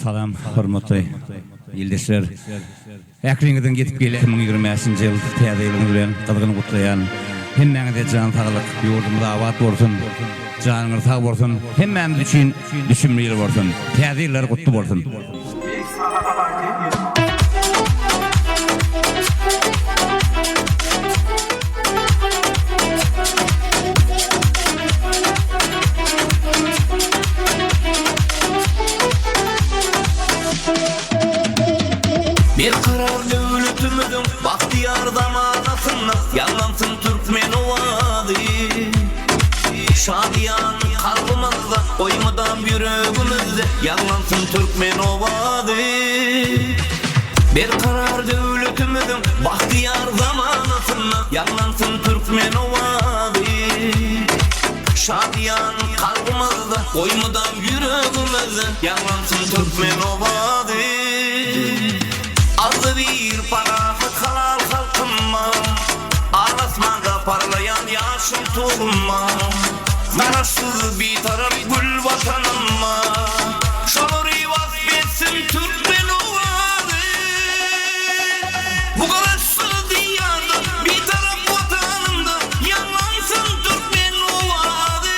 Salam, hormatly ildeşler. Äkriňizden getip gele 2020-nji ýyl täze ýylyny bilen gyzgyny gutlaýan hemmeňize jan saglyk, ýurdumyz abad bolsun, janyňyz sag bolsun, hemmeňiz üçin düşümli bolsun, täze ýyllar gutly bolsun. Bir karar devletimizin bahtiyar zamanasında yanlansın Türkmen ovadı. Şadiyan kalbimizde, koymadan yüreğimizde yanlansın Türkmen ovadı. Bir karar devletimizin bahtiyar zamanasında yanlansın Türkmen ovadı. Şadiyan kalbimizde, koymadan yüreğimizde yanlansın Türkmen ovadı. Azı bir parafı halal halkımma, arasmanda parlayan yaşım tuğumma, narasız bir taraf gül vatanımma, şalori vasfetsin Türkmen ovadı. Bu kalarsız diyarda bir taraf vatanımda yanlansın Türkmen ovadı.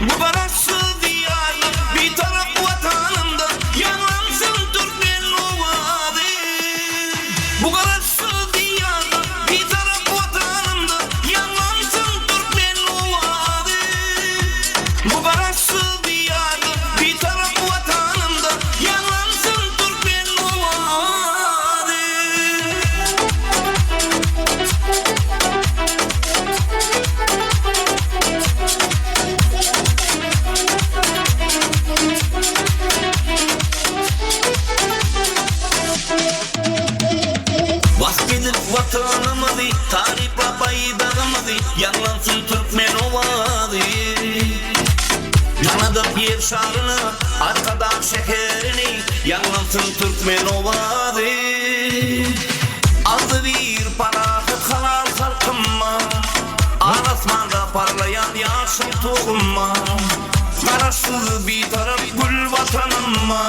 Bu kalarsız diyarda bir taraf vatanımda yanlansın Türkmen ovadı. Bu kararsız diyarda bir taraf vatanımda yanlansın Türkmen ovadı. Bu kararsız diyarda bir taraf vatanımda yanlansın Türkmen ovadı. Vasfedip vatanımızı, tarifle bayrağımızı yanlansın Türkmen ovadı. Yanada bir şarını, arkadan şekerini yanlansın Türkmen ovadı. Azı bir parafet halal halkımma, arasmanda parlayan yaşım tuğumma, kararsız bir taraf gül vatanımma,